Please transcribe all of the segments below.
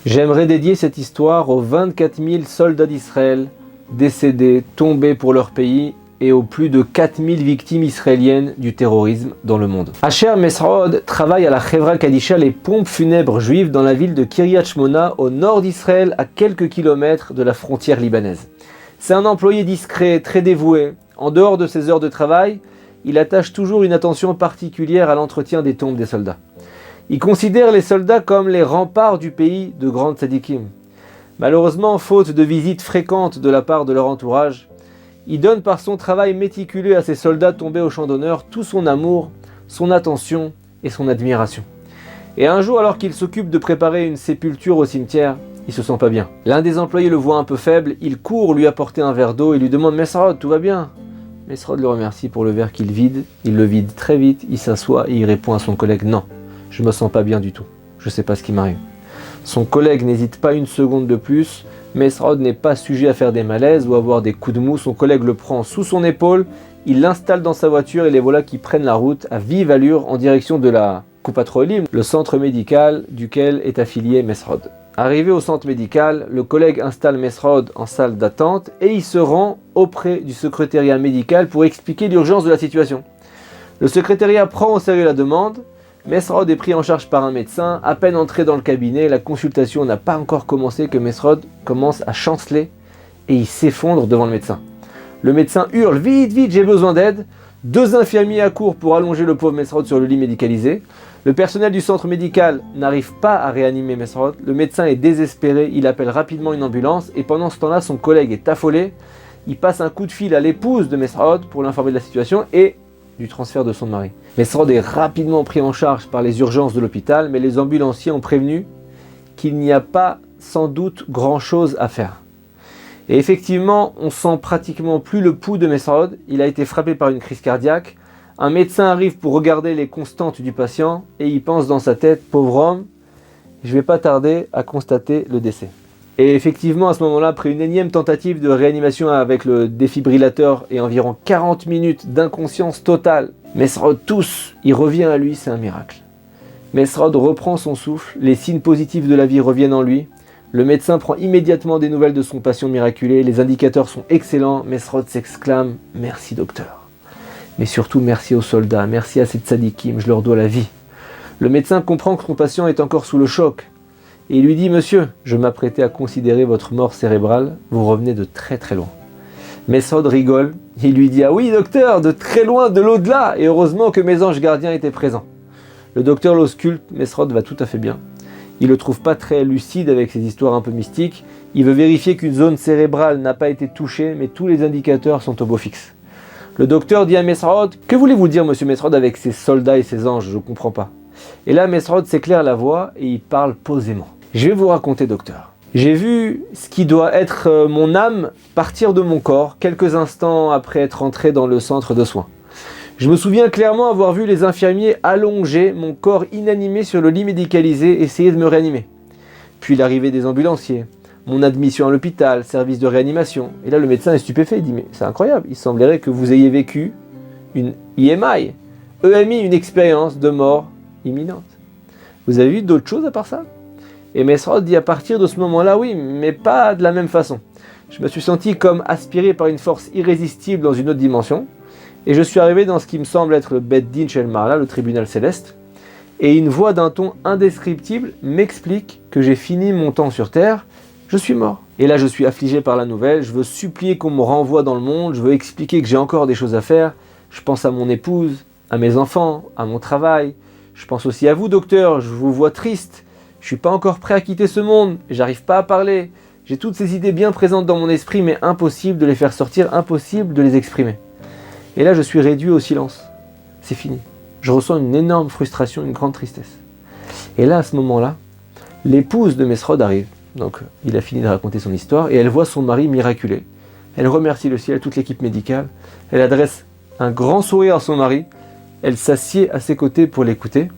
J'aimerais dédier cette histoire aux 24 000 soldats d'Israël décédés, tombés pour leur pays et aux plus de 4 000 victimes israéliennes du terrorisme dans le monde. Asher Mesrod travaille à la Chevra Kadisha, les pompes funèbres juives, dans la ville de Kiryat Shmona, au nord d'Israël, à quelques kilomètres de la frontière libanaise. C'est un employé discret, très dévoué. En dehors de ses heures de travail, il attache toujours une attention particulière à l'entretien des tombes des soldats. Il considère les soldats comme les remparts du pays de grandes tzadikim. Malheureusement, faute de visites fréquentes de la part de leur entourage, il donne par son travail méticuleux à ces soldats tombés au champ d'honneur tout son amour, son attention et son admiration. Et un jour, alors qu'il s'occupe de préparer une sépulture au cimetière, il se sent pas bien. L'un des employés le voit un peu faible, il court lui apporter un verre d'eau et lui demande « Mesrod, tout va bien ?» Mesrod le remercie pour le verre qu'il vide, il le vide très vite, il s'assoit et il répond à son collègue « Non, je me sens pas bien du tout, je sais pas ce qui m'arrive. » Son collègue n'hésite pas une seconde de plus. Mesrod n'est pas sujet à faire des malaises ou à avoir des coups de mou. Son collègue le prend sous son épaule, il l'installe dans sa voiture et les voilà qui prennent la route à vive allure en direction de la Kupat Cholim, le centre médical duquel est affilié Mesrod. Arrivé au centre médical, le collègue installe Mesrod en salle d'attente et il se rend auprès du secrétariat médical pour expliquer l'urgence de la situation. Le secrétariat prend au sérieux la demande. Mesrod est pris en charge par un médecin. À peine entré dans le cabinet, la consultation n'a pas encore commencé que Mesrod commence à chanceler et il s'effondre devant le médecin. Le médecin hurle « Vite, vite, j'ai besoin d'aide !» 2 infirmiers accourent pour allonger le pauvre Mesrod sur le lit médicalisé. Le personnel du centre médical n'arrive pas à réanimer Mesrod. Le médecin est désespéré, il appelle rapidement une ambulance et pendant ce temps-là, son collègue est affolé. Il passe un coup de fil à l'épouse de Mesrod pour l'informer de la situation et du transfert de son mari. Mesrod est rapidement pris en charge par les urgences de l'hôpital, mais les ambulanciers ont prévenu qu'il n'y a pas sans doute grand-chose à faire. Et effectivement, on sent pratiquement plus le pouls de Mesrod, il a été frappé par une crise cardiaque. Un médecin arrive pour regarder les constantes du patient et il pense dans sa tête « Pauvre homme, je ne vais pas tarder à constater le décès ». Et effectivement, à ce moment-là, après une énième tentative de réanimation avec le défibrillateur et environ 40 minutes d'inconscience totale, Mesrod tousse, il revient à lui, c'est un miracle. Mesrod reprend son souffle, les signes positifs de la vie reviennent en lui. Le médecin prend immédiatement des nouvelles de son patient miraculé, les indicateurs sont excellents. Mesrod s'exclame « Merci docteur ». Mais surtout merci aux soldats, merci à ces tzadikim, je leur dois la vie. Le médecin comprend que son patient est encore sous le choc. Et il lui dit « Monsieur, je m'apprêtais à considérer votre mort cérébrale, vous revenez de très très loin. » Mesrod rigole, il lui dit « Ah oui docteur, de très loin, de l'au-delà, et heureusement que mes anges gardiens étaient présents. » Le docteur l'ausculte, Mesrod va tout à fait bien. Il le trouve pas très lucide avec ses histoires un peu mystiques, il veut vérifier qu'une zone cérébrale n'a pas été touchée, mais tous les indicateurs sont au beau fixe. Le docteur dit à Mesrod « Que voulez-vous dire monsieur Mesrod avec ces soldats et ces anges, je ne comprends pas. » Et là Mesrod s'éclaire la voix et il parle posément. Je vais vous raconter, docteur. J'ai vu ce qui doit être mon âme partir de mon corps quelques instants après être entré dans le centre de soins. Je me souviens clairement avoir vu les infirmiers allonger mon corps inanimé sur le lit médicalisé, essayer de me réanimer. Puis l'arrivée des ambulanciers, mon admission à l'hôpital, service de réanimation. Et là le médecin est stupéfait, il dit « Mais c'est incroyable, il semblerait que vous ayez vécu une EMI, une expérience de mort imminente. Vous avez vu d'autres choses à part ça ?» Et Mesrod dit à partir de ce moment-là, oui, mais pas de la même façon. Je me suis senti comme aspiré par une force irrésistible dans une autre dimension, et je suis arrivé dans ce qui me semble être le Bet Din Shel Marla, le tribunal céleste, et une voix d'un ton indescriptible m'explique que j'ai fini mon temps sur terre, je suis mort. Et là je suis affligé par la nouvelle, je veux supplier qu'on me renvoie dans le monde, je veux expliquer que j'ai encore des choses à faire, je pense à mon épouse, à mes enfants, à mon travail, je pense aussi à vous docteur, je vous vois triste. Je suis pas encore prêt à quitter ce monde, j'arrive pas à parler. J'ai toutes ces idées bien présentes dans mon esprit, mais impossible de les faire sortir, impossible de les exprimer. Et là, je suis réduit au silence. C'est fini. Je ressens une énorme frustration, une grande tristesse. Et là, à ce moment-là, l'épouse de Mesrod arrive. Donc, il a fini de raconter son histoire, et elle voit son mari miraculé. Elle remercie le ciel, toute l'équipe médicale. Elle adresse un grand sourire à son mari. Elle s'assied à ses côtés pour l'écouter.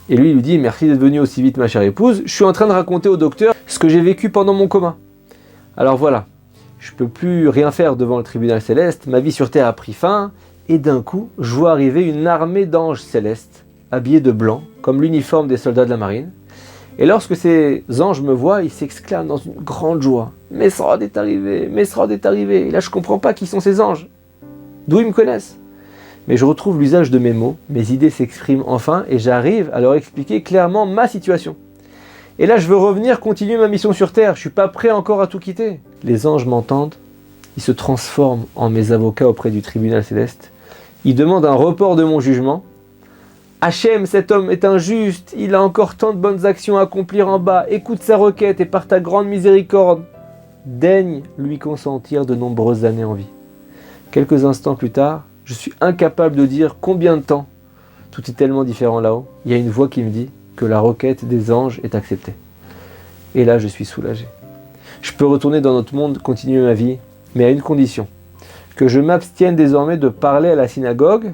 Et lui dit « Merci d'être venu aussi vite ma chère épouse, je suis en train de raconter au docteur ce que j'ai vécu pendant mon coma. Alors voilà, je ne peux plus rien faire devant le tribunal céleste, ma vie sur terre a pris fin, et d'un coup, je vois arriver une armée d'anges célestes, habillés de blanc, comme l'uniforme des soldats de la marine. Et lorsque ces anges me voient, ils s'exclament dans une grande joie. Mesrod est arrivé, Mesrod est arrivé. Et là, je ne comprends pas qui sont ces anges. D'où ils me connaissent? Mais je retrouve l'usage de mes mots, mes idées s'expriment enfin et j'arrive à leur expliquer clairement ma situation. Et là, je veux revenir, continuer ma mission sur Terre. Je ne suis pas prêt encore à tout quitter. Les anges m'entendent, ils se transforment en mes avocats auprès du tribunal céleste. Ils demandent un report de mon jugement. Hachem, cet homme est injuste, il a encore tant de bonnes actions à accomplir en bas. Écoute sa requête et par ta grande miséricorde, daigne lui consentir de nombreuses années en vie. Quelques instants plus tard, je suis incapable de dire combien de temps. Tout est tellement différent là-haut. Il y a une voix qui me dit que la requête des anges est acceptée. Et là, je suis soulagé. Je peux retourner dans notre monde, continuer ma vie, mais à une condition. Que je m'abstienne désormais de parler à la synagogue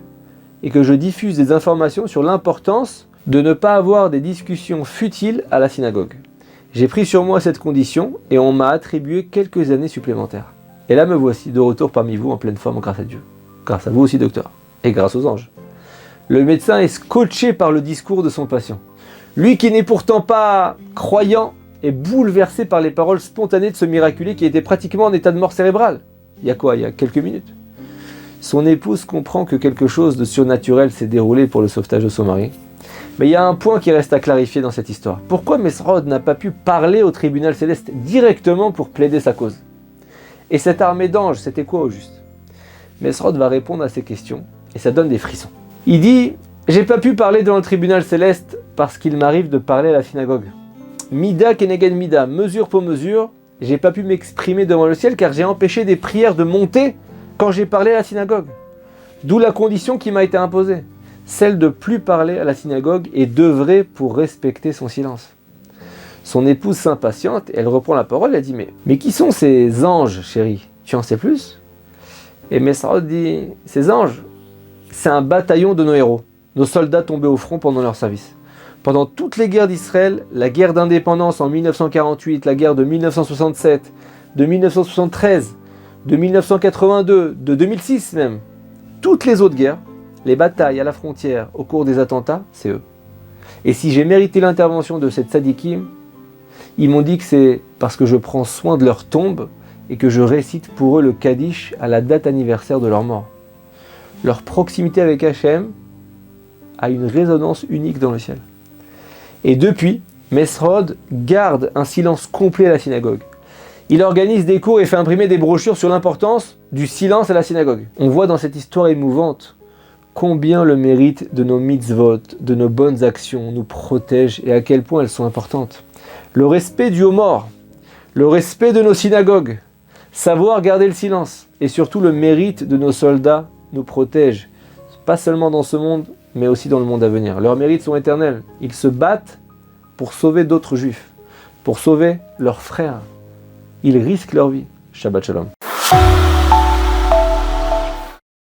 et que je diffuse des informations sur l'importance de ne pas avoir des discussions futiles à la synagogue. J'ai pris sur moi cette condition et on m'a attribué quelques années supplémentaires. Et là me voici de retour parmi vous en pleine forme grâce à Dieu. Grâce à vous aussi, docteur. Et grâce aux anges. Le médecin est scotché par le discours de son patient. Lui qui n'est pourtant pas croyant est bouleversé par les paroles spontanées de ce miraculé qui était pratiquement en état de mort cérébrale. Il y a quoi? Il y a quelques minutes. Son épouse comprend que quelque chose de surnaturel s'est déroulé pour le sauvetage de son mari. Mais il y a un point qui reste à clarifier dans cette histoire. Pourquoi Mesrod n'a pas pu parler au tribunal céleste directement pour plaider sa cause? Et cette armée d'anges, c'était quoi au juste? Mesrod va répondre à ces questions et ça donne des frissons. Il dit « J'ai pas pu parler devant le tribunal céleste parce qu'il m'arrive de parler à la synagogue. Mida keneged mida, mesure pour mesure, j'ai pas pu m'exprimer devant le ciel car j'ai empêché des prières de monter quand j'ai parlé à la synagogue. D'où la condition qui m'a été imposée, celle de plus parler à la synagogue et d'œuvrer pour respecter son silence. » Son épouse s'impatiente, elle reprend la parole, elle dit « Mais qui sont ces anges, chérie? Tu en sais plus ?» Et Mesrod dit « Ces anges, c'est un bataillon de nos héros, nos soldats tombés au front pendant leur service. Pendant toutes les guerres d'Israël, la guerre d'indépendance en 1948, la guerre de 1967, de 1973, de 1982, de 2006 même, toutes les autres guerres, les batailles à la frontière au cours des attentats, c'est eux. Et si j'ai mérité l'intervention de cette tzadikim, ils m'ont dit que c'est parce que je prends soin de leur tombe et que je récite pour eux le Kaddish à la date anniversaire de leur mort. Leur proximité avec Hachem a une résonance unique dans le ciel. Et depuis, Mesrod garde un silence complet à la synagogue. Il organise des cours et fait imprimer des brochures sur l'importance du silence à la synagogue. On voit dans cette histoire émouvante combien le mérite de nos mitzvot, de nos bonnes actions nous protège et à quel point elles sont importantes. Le respect dû aux morts, le respect de nos synagogues, savoir garder le silence et surtout le mérite de nos soldats nous protège, pas seulement dans ce monde, mais aussi dans le monde à venir. Leurs mérites sont éternels. Ils se battent pour sauver d'autres juifs, pour sauver leurs frères. Ils risquent leur vie. Shabbat Shalom.